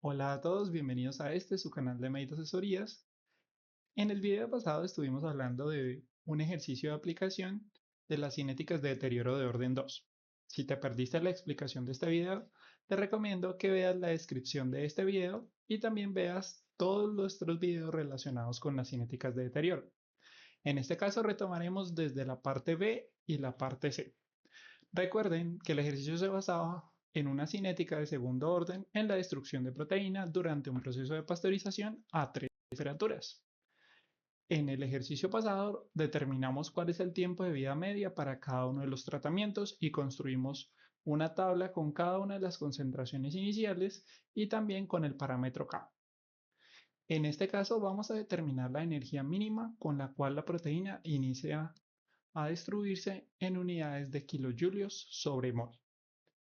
Hola a todos, bienvenidos a su canal de Made Asesorías. En el video pasado estuvimos hablando de un ejercicio de aplicación de las cinéticas de deterioro de orden 2. Si te perdiste la explicación de este video, te recomiendo que veas la descripción de este video y también veas todos nuestros videos relacionados con las cinéticas de deterioro. En este caso retomaremos desde la parte B y la parte C. Recuerden que el ejercicio se basaba en una cinética de segundo orden en la destrucción de proteína durante un proceso de pasteurización a 3 temperaturas. En el ejercicio pasado determinamos cuál es el tiempo de vida media para cada uno de los tratamientos y construimos una tabla con cada una de las concentraciones iniciales y también con el parámetro K. En este caso vamos a determinar la energía mínima con la cual la proteína inicia a destruirse en unidades de kilojulios sobre mol.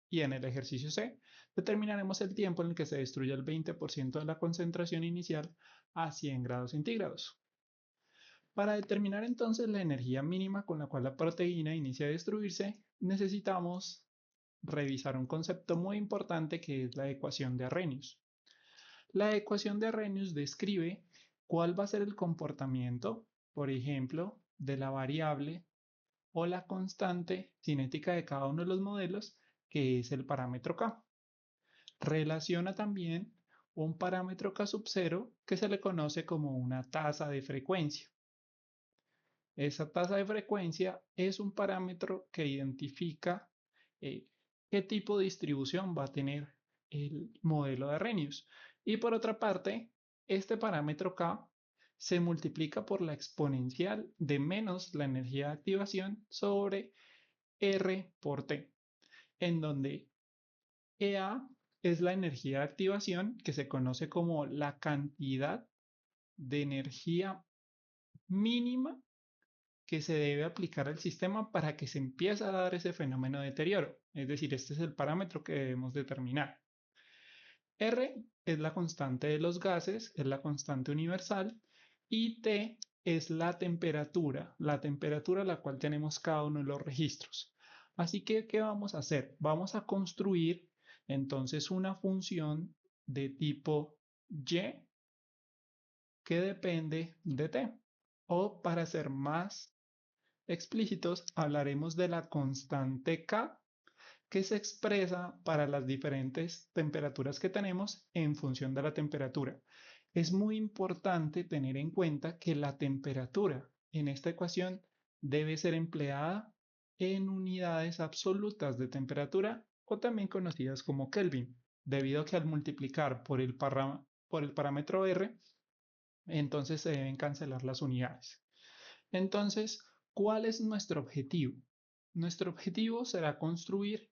Y en el ejercicio C, determinaremos el tiempo en el que se destruye el 20% de la concentración inicial a 100 grados centígrados. Para determinar entonces la energía mínima con la cual la proteína inicia a destruirse, necesitamos revisar un concepto muy importante que es la ecuación de Arrhenius. La ecuación de Arrhenius describe cuál va a ser el comportamiento, por ejemplo, de la variable o la constante cinética de cada uno de los modelos, que es el parámetro K. Relaciona también un parámetro K sub 0 que se le conoce como una tasa de frecuencia. Esa tasa de frecuencia es un parámetro que identifica eh, qué tipo de distribución va a tener el modelo de Arrhenius. Y por otra parte, este parámetro K se multiplica por la exponencial de menos la energía de activación sobre R por T, en donde EA es la energía de activación que se conoce como la cantidad de energía mínima que se debe aplicar al sistema para que se empiece a dar ese fenómeno de deterioro. Es decir, este es el parámetro que debemos determinar. R es la constante de los gases, es la constante universal, y T es la temperatura a la cual tenemos cada uno de los registros. Así que, ¿qué vamos a hacer? Vamos a construir entonces una función de tipo y que depende de t. O para ser más explícitos, hablaremos de la constante K que se expresa para las diferentes temperaturas que tenemos en función de la temperatura. Es muy importante tener en cuenta que la temperatura en esta ecuación debe ser empleada en unidades absolutas de temperatura o también conocidas como Kelvin, debido a que al multiplicar por el parámetro R, entonces se deben cancelar las unidades. Entonces, ¿cuál es nuestro objetivo? Nuestro objetivo será construir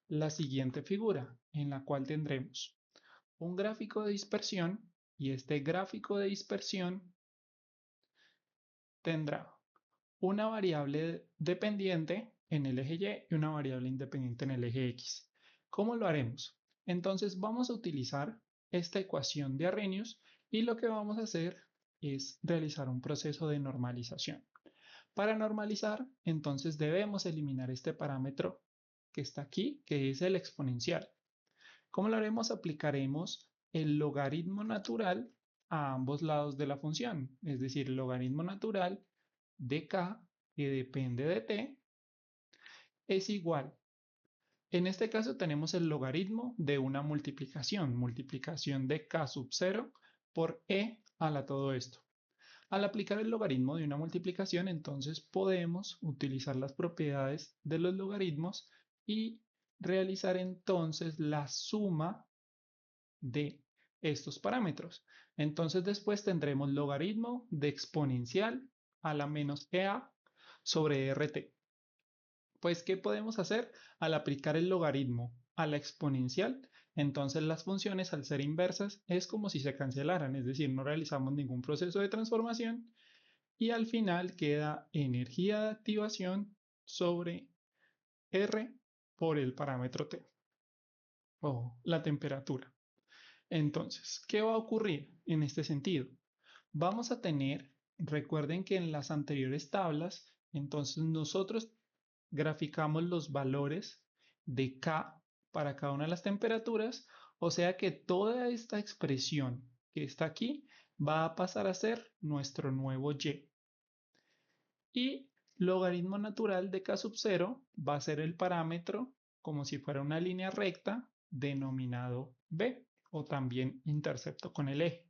la siguiente figura, en la cual tendremos un gráfico de dispersión y este gráfico de dispersión tendrá una variable dependiente en el eje Y y una variable independiente en el eje X. ¿Cómo lo haremos? Entonces vamos a utilizar esta ecuación de Arrhenius y lo que vamos a hacer es realizar un proceso de normalización. Para normalizar, entonces debemos eliminar este parámetro que está aquí, que es el exponencial. ¿Cómo lo haremos? Aplicaremos el logaritmo natural a ambos lados de la función, es decir, el logaritmo natural de k, que depende de t, es igual. En este caso tenemos el logaritmo de una multiplicación de k sub 0 por e a la todo esto. Al aplicar el logaritmo de una multiplicación, entonces podemos utilizar las propiedades de los logaritmos y realizar entonces la suma de estos parámetros. Entonces después tendremos logaritmo de exponencial a la menos EA sobre RT. Pues, ¿qué podemos hacer? Al aplicar el logaritmo a la exponencial, entonces las funciones al ser inversas es como si se cancelaran, es decir, no realizamos ningún proceso de transformación y al final queda energía de activación sobre R por el parámetro T o la temperatura. Entonces, ¿qué va a ocurrir en este sentido? Vamos a tener, recuerden que en las anteriores tablas, entonces nosotros graficamos los valores de K para cada una de las temperaturas O sea que toda esta expresión que está aquí va a pasar a ser nuestro nuevo y. Y logaritmo natural de k sub 0 va a ser el parámetro como si fuera una línea recta denominado b o también intercepto con el eje.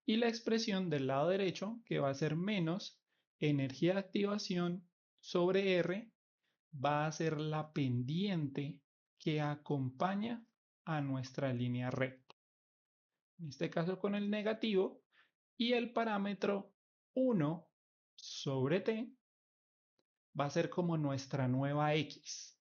Y la expresión del lado derecho que va a ser menos energía de activación sobre r va a ser la pendiente que acompaña a nuestra línea recta. En este caso con el negativo y el parámetro 1 sobre t va a ser como nuestra nueva x.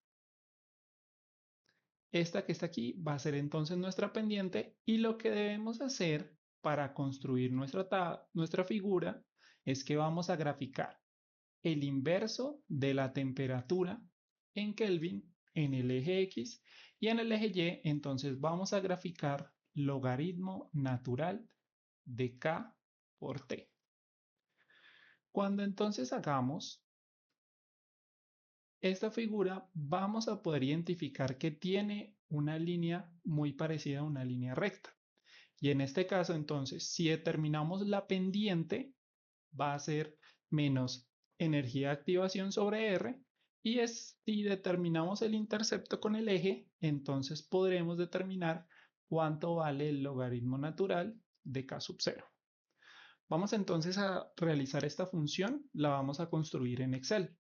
Esta que está aquí va a ser entonces nuestra pendiente y lo que debemos hacer para construir nuestra figura es que vamos a graficar el inverso de la temperatura en Kelvin en el eje X y en el eje Y entonces vamos a graficar logaritmo natural de K por T. Cuando entonces hagamos esta figura vamos a poder identificar que tiene una línea muy parecida a una línea recta. Y en este caso, entonces, si determinamos la pendiente, va a ser menos energía de activación sobre R. Y si determinamos el intercepto con el eje, entonces podremos determinar cuánto vale el logaritmo natural de K sub 0. Vamos entonces a realizar esta función, la vamos a construir en Excel.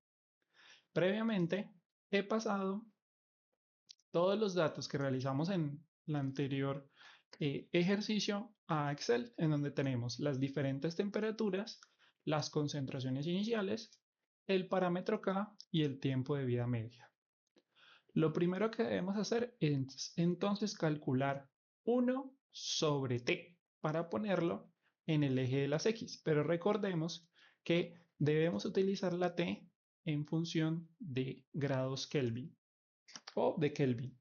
Previamente he pasado todos los datos que realizamos en el anterior ejercicio a Excel, en donde tenemos las diferentes temperaturas, las concentraciones iniciales, el parámetro K y el tiempo de vida media. Lo primero que debemos hacer es entonces calcular 1 sobre T para ponerlo en el eje de las X, pero recordemos que debemos utilizar la T en función de grados Kelvin o de Kelvin.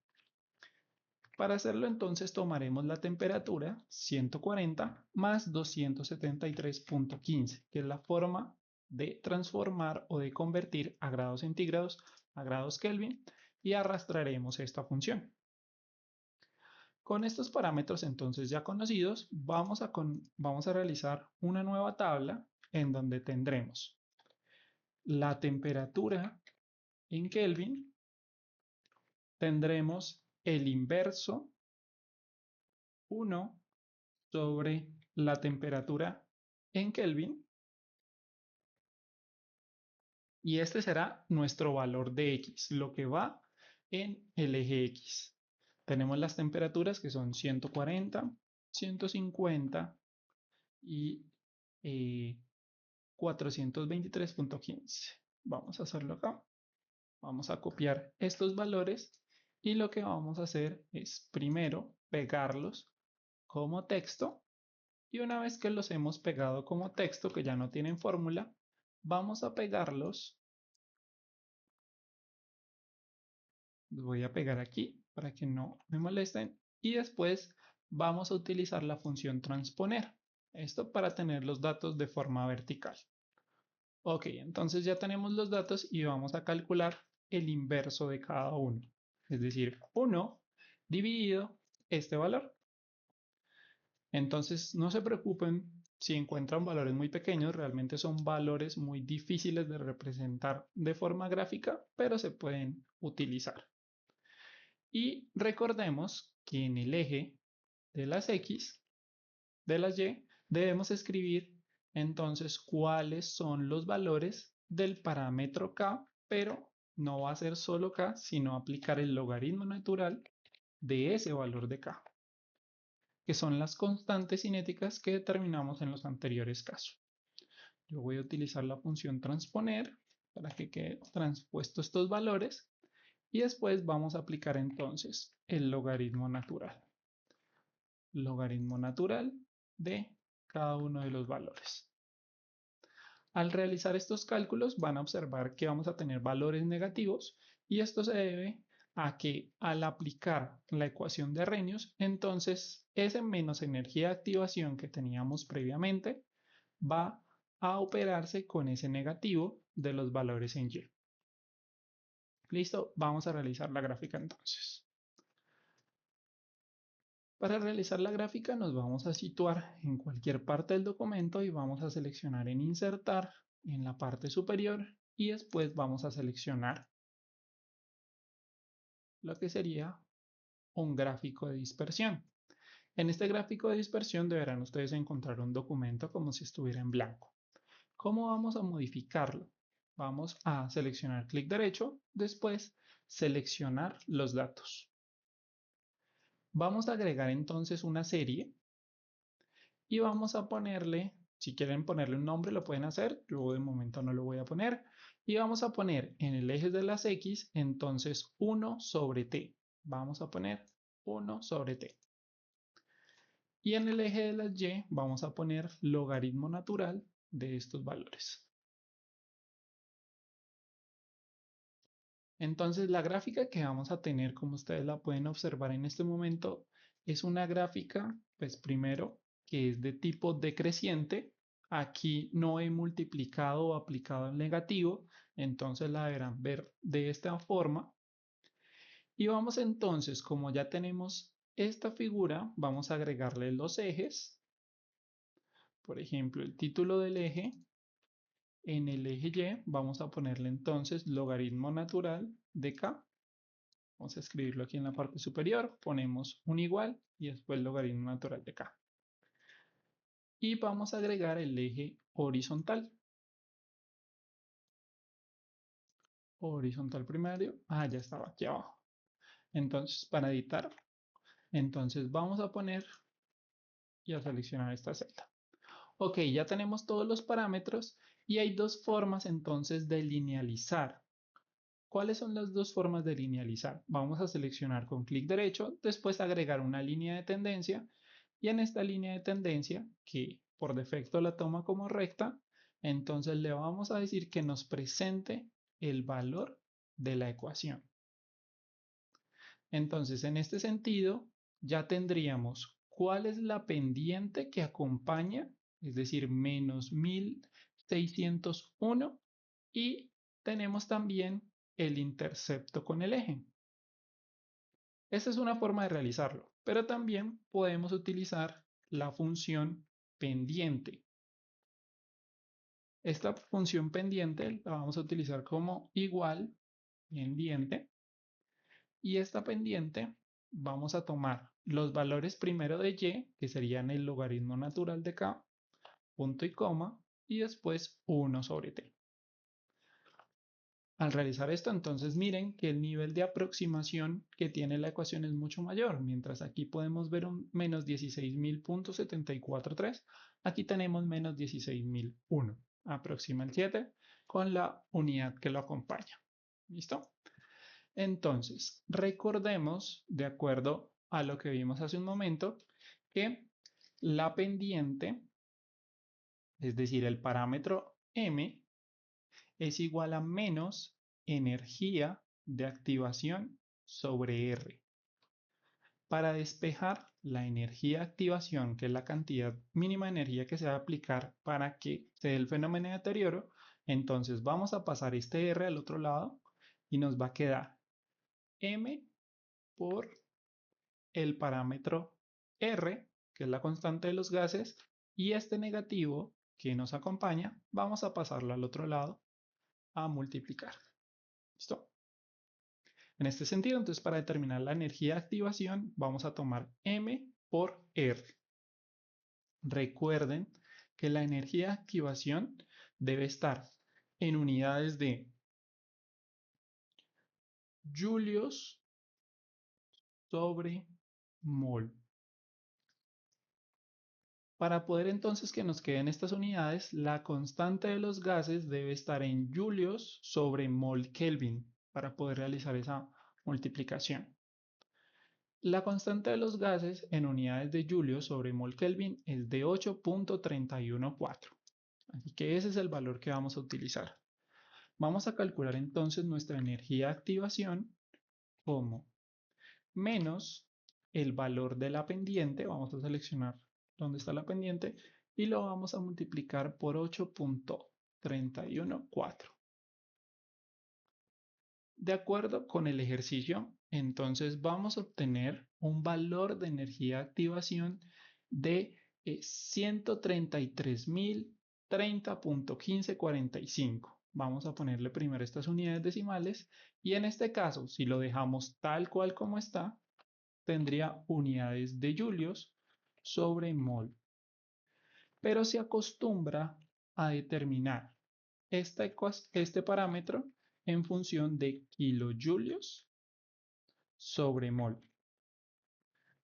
Para hacerlo entonces tomaremos la temperatura 140 más 273.15, que es la forma de transformar o de convertir a grados centígrados a grados Kelvin y arrastraremos esta función. Con estos parámetros entonces ya conocidos, vamos a realizar una nueva tabla en donde tendremos la temperatura en Kelvin, tendremos el inverso 1 sobre la temperatura en Kelvin y este será nuestro valor de X, lo que va en el eje X. Tenemos las temperaturas que son 140, 150 y 423.15. Vamos a hacerlo acá. Vamos a copiar estos valores y lo que vamos a hacer es primero pegarlos como texto y una vez que los hemos pegado como texto que ya no tienen fórmula, vamos a pegarlos. Los voy a pegar aquí para que no me molesten y después vamos a utilizar la función transponer. Esto para tener los datos de forma vertical. Ok, entonces ya tenemos los datos y vamos a calcular el inverso de cada uno. Es decir, 1 dividido este valor. Entonces no se preocupen si encuentran valores muy pequeños, realmente son valores muy difíciles de representar de forma gráfica, pero se pueden utilizar. Y recordemos que en el eje de las X, de las Y, debemos escribir entonces cuáles son los valores del parámetro K, pero no va a ser solo K, sino aplicar el logaritmo natural de ese valor de K, que son las constantes cinéticas que determinamos en los anteriores casos. Yo voy a utilizar la función transponer para que quede transpuesto estos valores y después vamos a aplicar entonces el logaritmo natural. Logaritmo natural de cada uno de los valores. Al realizar estos cálculos van a observar que vamos a tener valores negativos y esto se debe a que al aplicar la ecuación de Arrhenius, entonces ese menos energía de activación que teníamos previamente va a operarse con ese negativo de los valores en Y. Listo, vamos a realizar la gráfica entonces. Para realizar la gráfica nos vamos a situar en cualquier parte del documento y vamos a seleccionar en Insertar en la parte superior y después vamos a seleccionar lo que sería un gráfico de dispersión. En este gráfico de dispersión deberán ustedes encontrar un documento como si estuviera en blanco. ¿Cómo vamos a modificarlo? Vamos a seleccionar clic derecho, después seleccionar los datos. Vamos a agregar entonces una serie y vamos a ponerle, si quieren ponerle un nombre lo pueden hacer, yo de momento no lo voy a poner, y vamos a poner en el eje de las X entonces 1 sobre T. Vamos a poner 1 sobre T. Y en el eje de las Y vamos a poner logaritmo natural de estos valores. Entonces la gráfica que vamos a tener, como ustedes la pueden observar en este momento, es una gráfica, pues primero, que es de tipo decreciente. Aquí no he multiplicado o aplicado el negativo, entonces la deberán ver de esta forma. Y vamos entonces, como ya tenemos esta figura, vamos a agregarle los ejes. Por ejemplo, el título del eje. En el eje Y vamos a ponerle entonces logaritmo natural de K. Vamos a escribirlo aquí en la parte superior, ponemos un igual y después logaritmo natural de K. Y vamos a agregar el eje horizontal. Horizontal primario, ya estaba aquí abajo. Entonces, para editar, entonces vamos a poner y a seleccionar esta celda. Ok, ya tenemos todos los parámetros y hay dos formas entonces de linealizar. ¿Cuáles son las dos formas de linealizar? Vamos a seleccionar con clic derecho, después agregar una línea de tendencia y en esta línea de tendencia, que por defecto la toma como recta, entonces le vamos a decir que nos presente el valor de la ecuación. Entonces, en este sentido, ya tendríamos cuál es la pendiente que acompaña, es decir, menos 1601 y tenemos también el intercepto con el eje. Esta es una forma de realizarlo, pero también podemos utilizar la función pendiente. Esta función pendiente la vamos a utilizar como igual pendiente y esta pendiente vamos a tomar los valores primero de y, que serían el logaritmo natural de k, punto y coma, y después 1 sobre t. Al realizar esto, entonces miren que el nivel de aproximación que tiene la ecuación es mucho mayor. Mientras aquí podemos ver un menos 16.000.743, aquí tenemos menos 16.001. Aproxima el 7 con la unidad que lo acompaña. ¿Listo? Entonces, recordemos, de acuerdo a lo que vimos hace un momento, que la pendiente, es decir, el parámetro m, es igual a menos energía de activación sobre R. Para despejar la energía de activación, que es la cantidad mínima de energía que se va a aplicar para que se dé el fenómeno de deterioro, entonces vamos a pasar este R al otro lado y nos va a quedar M por el parámetro R, que es la constante de los gases, y este negativo que nos acompaña, vamos a pasarlo al otro lado a multiplicar. ¿Listo? En este sentido, entonces para determinar la energía de activación vamos a tomar M por R. Recuerden que la energía de activación debe estar en unidades de julios sobre mol. Para poder entonces que nos queden estas unidades, la constante de los gases debe estar en julios sobre mol Kelvin para poder realizar esa multiplicación. La constante de los gases en unidades de julio sobre mol Kelvin es de 8.314. Así que ese es el valor que vamos a utilizar. Vamos a calcular entonces nuestra energía de activación como menos el valor de la pendiente. Vamos a seleccionar dónde está la pendiente y lo vamos a multiplicar por 8.314. De acuerdo con el ejercicio Entonces vamos a obtener un valor de energía de activación de 133.030.1545. Vamos a ponerle primero estas unidades decimales y en este caso, si lo dejamos tal cual como está, tendría unidades de julios sobre mol. Pero se acostumbra a determinar este parámetro en función de kilojulios sobre mol.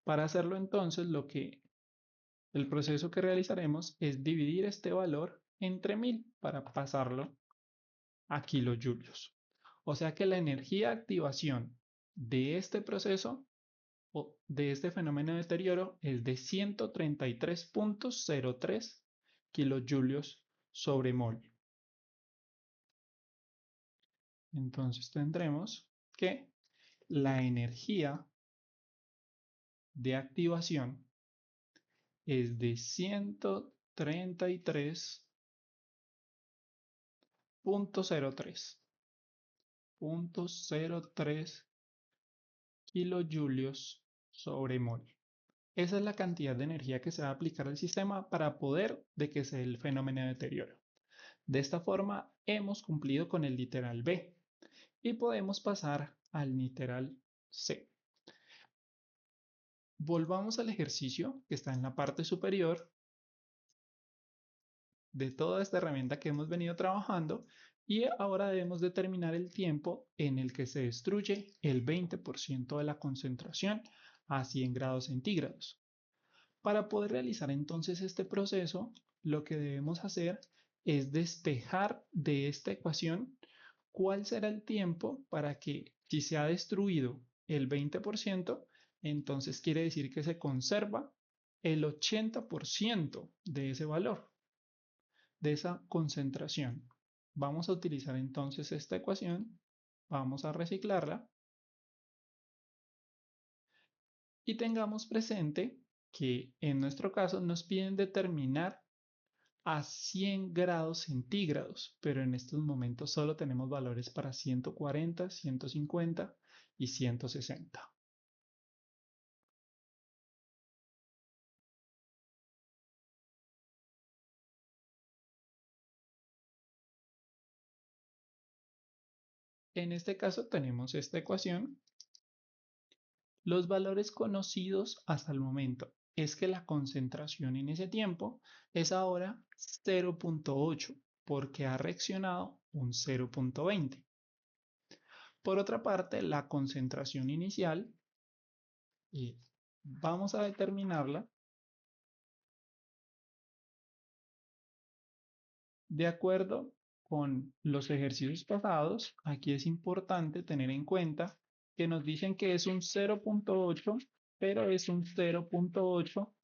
Para hacerlo entonces, el proceso que realizaremos es dividir este valor entre 1000 para pasarlo a kilojulios. O sea que la energía de activación de este proceso o de este fenómeno de deterioro es de 133.03 kilojulios sobre mol. Entonces tendremos que la energía de activación es de 133.03 kilojulios sobre mol. Esa es la cantidad de energía que se va a aplicar al sistema para poder de que se dé el fenómeno de deterioro. De esta forma hemos cumplido con el literal B y podemos pasar al literal C. Volvamos al ejercicio que está en la parte superior de toda esta herramienta que hemos venido trabajando y ahora debemos determinar el tiempo en el que se destruye el 20% de la concentración a 100 grados centígrados. Para poder realizar entonces este proceso, lo que debemos hacer es despejar de esta ecuación cuál será el tiempo para que si se ha destruido el 20%, entonces quiere decir que se conserva el 80% de ese valor, de esa concentración. Vamos a utilizar entonces esta ecuación, vamos a reciclarla y tengamos presente que en nuestro caso nos piden determinar a 100 grados centígrados, pero en estos momentos solo tenemos valores para 140, 150 y 160. En este caso tenemos esta ecuación. Los valores conocidos hasta el momento es que la concentración en ese tiempo es ahora 0.8 porque ha reaccionado un 0.20. Por otra parte, la concentración inicial vamos a determinarla de acuerdo con los ejercicios pasados. Aquí es importante tener en cuenta que nos dicen que es un 0.8, pero es un 0.8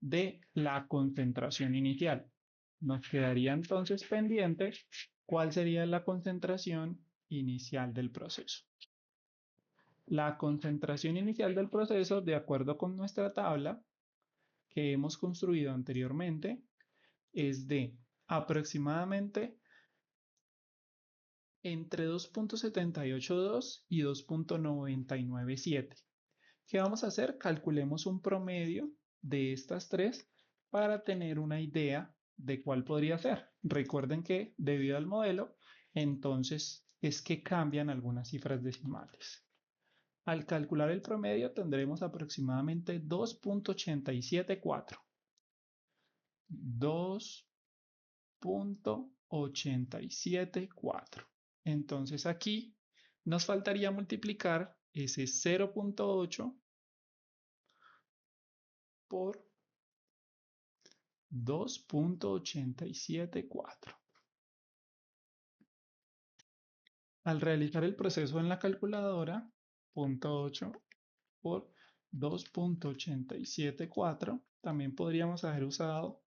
de la concentración inicial. Nos quedaría entonces pendiente cuál sería la concentración inicial del proceso. La concentración inicial del proceso, de acuerdo con nuestra tabla que hemos construido anteriormente, es de aproximadamente entre 2.782 y 2.997. ¿Qué vamos a hacer? Calculemos un promedio de estas tres para tener una idea de cuál podría ser. Recuerden que debido al modelo, entonces es que cambian algunas cifras decimales. Al calcular el promedio tendremos aproximadamente 2.874. 2.874. Entonces aquí nos faltaría multiplicar ese 0.8 por 2.874. Al realizar el proceso en la calculadora, 0.8 por 2.874, también podríamos haber usado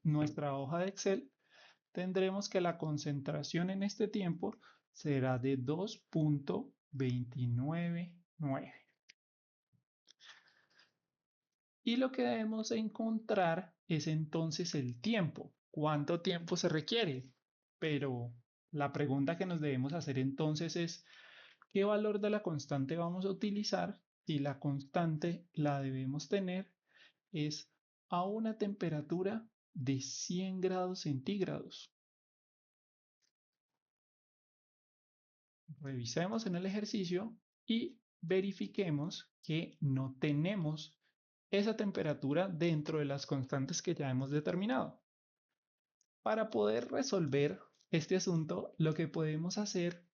nuestra hoja de Excel. Tendremos que la concentración en este tiempo será de 2.299. Y lo que debemos encontrar es entonces el tiempo. ¿Cuánto tiempo se requiere? Pero la pregunta que nos debemos hacer entonces es, ¿Qué valor de la constante vamos a utilizar? Si la constante la debemos tener es a una temperatura de 100 grados centígrados. Revisemos en el ejercicio y verifiquemos que no tenemos esa temperatura dentro de las constantes que ya hemos determinado. Para poder resolver este asunto, lo que podemos hacer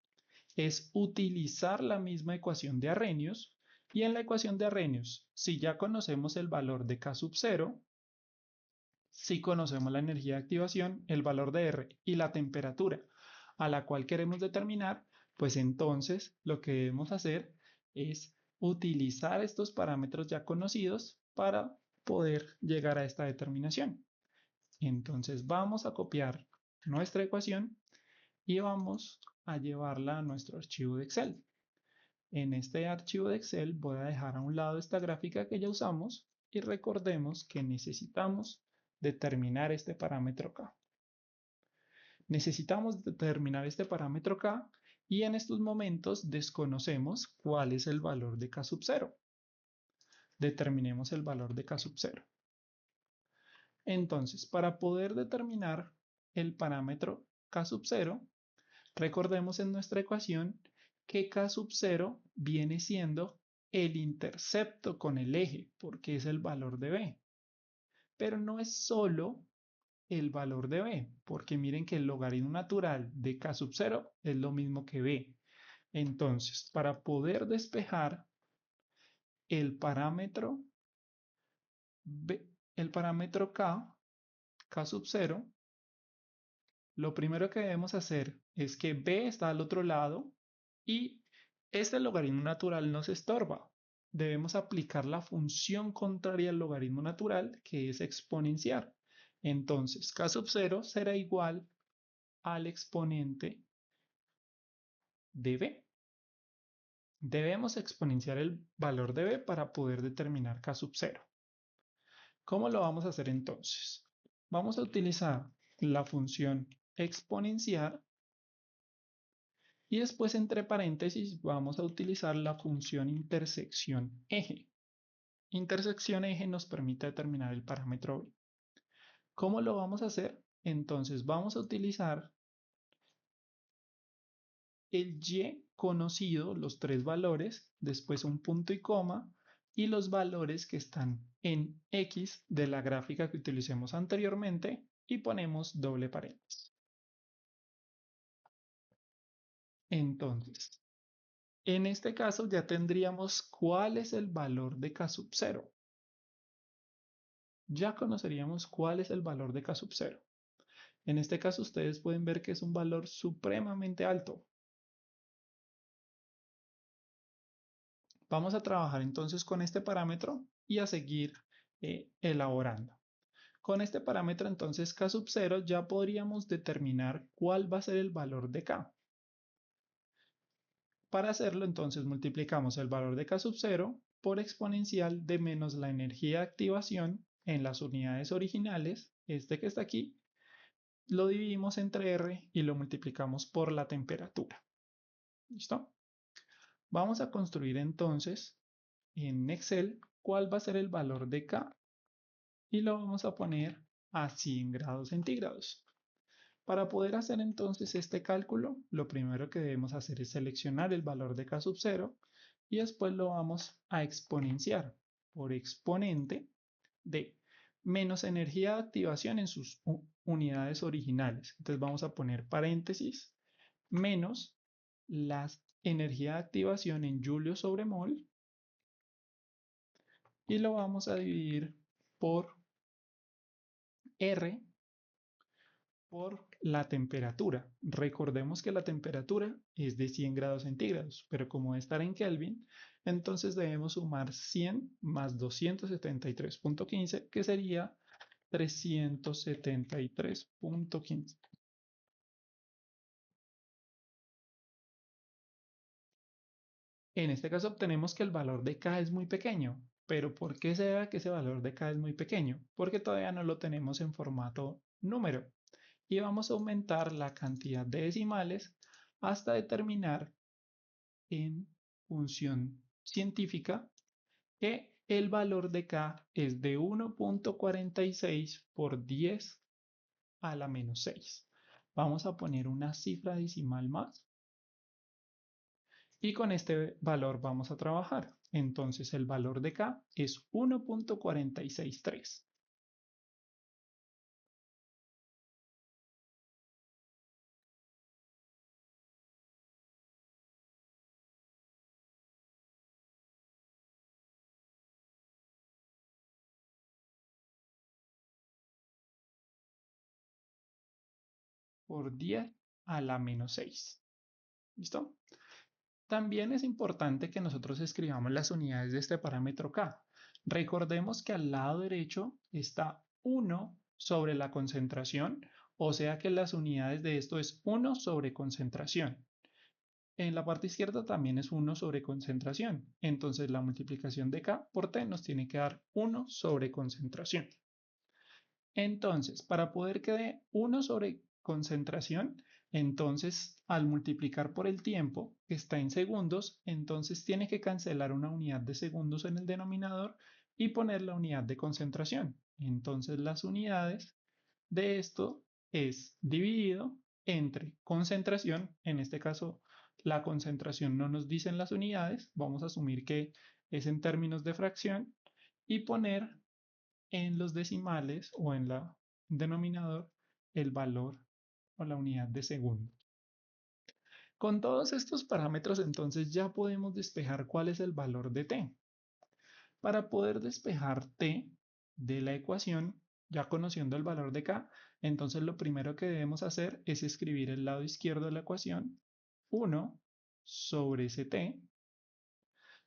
es utilizar la misma ecuación de Arrhenius, y en la ecuación de Arrhenius, si ya conocemos el valor de K sub 0, si conocemos la energía de activación, el valor de R y la temperatura a la cual queremos determinar, pues entonces lo que debemos hacer es utilizar estos parámetros ya conocidos para poder llegar a esta determinación. Entonces vamos a copiar nuestra ecuación y vamos a llevarla a nuestro archivo de Excel. En este archivo de Excel voy a dejar a un lado esta gráfica que ya usamos y recordemos que necesitamos determinar este parámetro K. Necesitamos determinar este parámetro K y en estos momentos desconocemos cuál es el valor de K sub 0. Determinemos el valor de K sub 0. Entonces, para poder determinar el parámetro K sub 0, recordemos en nuestra ecuación que K sub 0 viene siendo el intercepto con el eje, porque es el valor de B. Pero no es solo el valor de B, porque miren que el logaritmo natural de K sub 0 es lo mismo que B. Entonces, para poder despejar el parámetro B, el parámetro K sub 0, lo primero que debemos hacer es que B está al otro lado y este logaritmo natural nos estorba. Debemos aplicar la función contraria al logaritmo natural, que es exponenciar. Entonces, K sub 0 será igual al exponente de B. Debemos exponenciar el valor de B para poder determinar K sub 0. ¿Cómo lo vamos a hacer entonces? Vamos a utilizar la función exponenciar y después entre paréntesis vamos a utilizar la función intersección eje. Intersección eje nos permite determinar el parámetro B. ¿Cómo lo vamos a hacer? Entonces vamos a utilizar el y conocido, los tres valores, después un punto y coma, y los valores que están en X de la gráfica que utilicemos anteriormente y ponemos doble paréntesis. Entonces, en este caso ya tendríamos cuál es el valor de K sub 0. Ya conoceríamos cuál es el valor de K sub 0. En este caso ustedes pueden ver que es un valor supremamente alto. Vamos a trabajar entonces con este parámetro y a seguir elaborando. Con este parámetro entonces K sub 0 ya podríamos determinar cuál va a ser el valor de K. Para hacerlo entonces multiplicamos el valor de K sub 0 por exponencial de menos la energía de activación en las unidades originales, este que está aquí, lo dividimos entre R y lo multiplicamos por la temperatura. ¿Listo? Vamos a construir entonces en Excel cuál va a ser el valor de K y lo vamos a poner a 100 grados centígrados. Para poder hacer entonces este cálculo, lo primero que debemos hacer es seleccionar el valor de K sub 0 y después lo vamos a exponenciar por exponente de menos energía de activación en sus unidades originales. Entonces vamos a poner paréntesis menos la energía de activación en julio sobre mol y lo vamos a dividir por R por la temperatura. Recordemos que la temperatura es de 100 grados centígrados, pero como estar en Kelvin, entonces debemos sumar 100 más 273.15, que sería 373.15. En este caso obtenemos que el valor de K es muy pequeño. ¿Pero por qué se debe que ese valor de K es muy pequeño? Porque todavía no lo tenemos en formato número. Y vamos a aumentar la cantidad de decimales hasta determinar en función científica que el valor de K es de 1.46 por 10 a la menos 6. Vamos a poner una cifra decimal más y con este valor vamos a trabajar. Entonces el valor de K es 1.463 por 10 a la menos 6. ¿Listo? También es importante que nosotros escribamos las unidades de este parámetro K. Recordemos que al lado derecho está 1 sobre la concentración, o sea que las unidades de esto es 1 sobre concentración. En la parte izquierda también es 1 sobre concentración. Entonces la multiplicación de K por T nos tiene que dar 1 sobre concentración. Entonces, para poder que dé 1 sobre concentración, entonces al multiplicar por el tiempo, que está en segundos, entonces tiene que cancelar una unidad de segundos en el denominador y poner la unidad de concentración. Entonces las unidades de esto es dividido entre concentración, en este caso la concentración no nos dicen las unidades, vamos a asumir que es en términos de fracción, y poner en los decimales o en la denominador el valor o la unidad de segundo. Con todos estos parámetros entonces ya podemos despejar cuál es el valor de t. Para poder despejar t de la ecuación, ya conociendo el valor de k, entonces lo primero que debemos hacer es escribir el lado izquierdo de la ecuación 1 sobre ese t.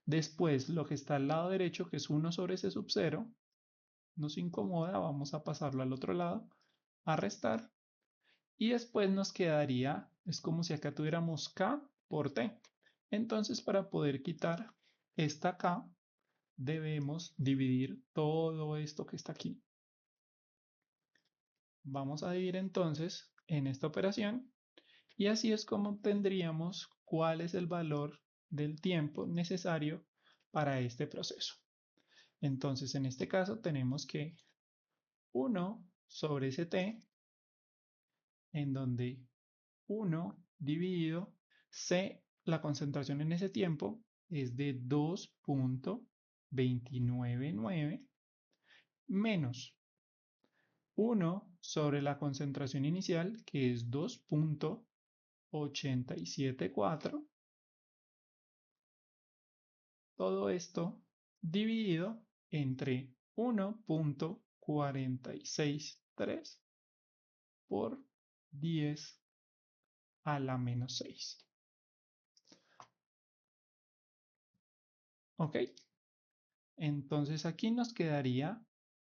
Después lo que está al lado derecho, que es 1 sobre ese sub 0, nos incomoda, vamos a pasarlo al otro lado, a restar, y después nos quedaría, es como si acá tuviéramos K por T. Entonces, para poder quitar esta K, debemos dividir todo esto que está aquí. Vamos a dividir entonces en esta operación, y así es como obtendríamos cuál es el valor del tiempo necesario para este proceso. Entonces, en este caso tenemos que 1 sobre ese t, en donde 1 dividido C, la concentración en ese tiempo es de 2.299 menos 1 sobre la concentración inicial, que es 2.874. Todo esto dividido entre 1.463 por 10 a la menos 6. ¿Ok? Entonces aquí nos quedaría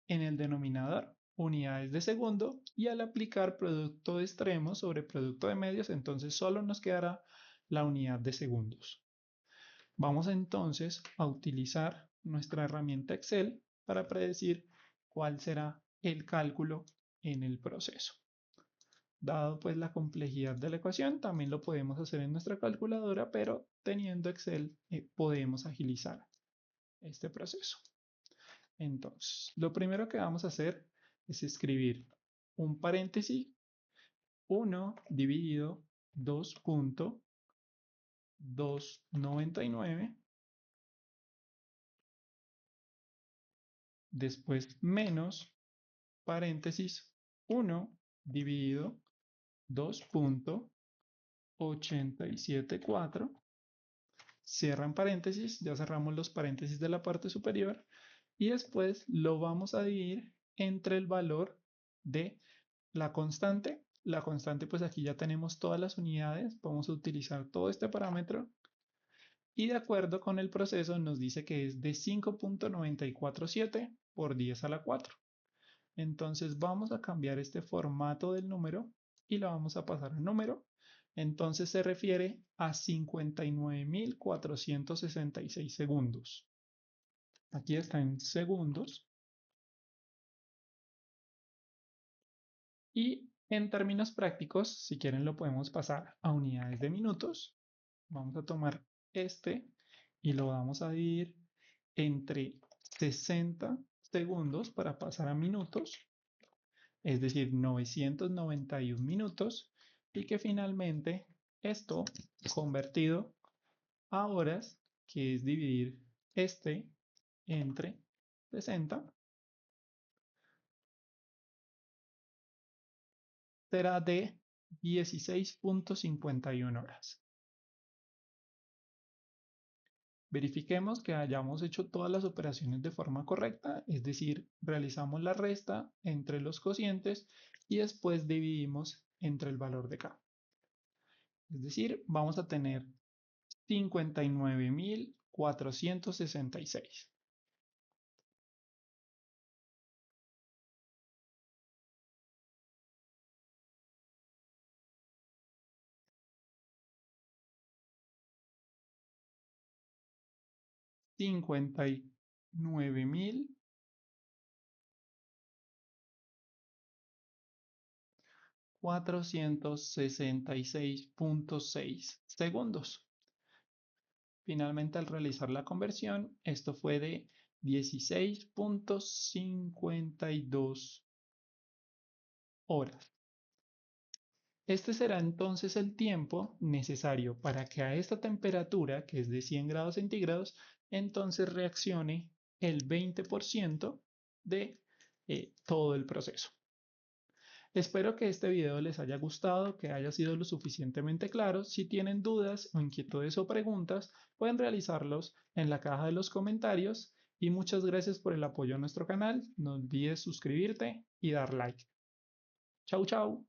en el denominador unidades de segundo, y al aplicar producto de extremos sobre producto de medios, entonces solo nos quedará la unidad de segundos. Vamos entonces a utilizar nuestra herramienta Excel para predecir cuál será el cálculo en el proceso. Dado pues la complejidad de la ecuación, también lo podemos hacer en nuestra calculadora, pero teniendo Excel podemos agilizar este proceso. Entonces, lo primero que vamos a hacer es escribir un paréntesis 1 dividido 2.299, después menos paréntesis 1 dividido 2.874, cierran paréntesis, ya cerramos los paréntesis de la parte superior, y después lo vamos a dividir entre el valor de la constante. La constante, pues aquí ya tenemos todas las unidades, vamos a utilizar todo este parámetro, y de acuerdo con el proceso nos dice que es de 5.947 por 10 a la 4. Entonces vamos a cambiar este formato del número y lo vamos a pasar a número. Entonces se refiere a 59.466 segundos. Aquí está en segundos. Y en términos prácticos, si quieren lo podemos pasar a unidades de minutos. Vamos a tomar este y lo vamos a dividir entre 60 segundos para pasar a minutos, es decir, 991 minutos, y que finalmente esto convertido a horas, que es dividir este entre 60, será de 16,51 horas. Verifiquemos que hayamos hecho todas las operaciones de forma correcta, es decir, realizamos la resta entre los cocientes y después dividimos entre el valor de K. Es decir, vamos a tener 59,466. 59,466,6 segundos. Finalmente, al realizar la conversión, esto fue de 16,52 horas. Este será entonces el tiempo necesario para que a esta temperatura, que es de 100 grados centígrados, entonces reaccione el 20% de todo el proceso. Espero que este video les haya gustado, que haya sido lo suficientemente claro. Si tienen dudas o inquietudes o preguntas, pueden realizarlos en la caja de los comentarios. Y muchas gracias por el apoyo a nuestro canal. No olvides suscribirte y dar like. Chau, chau.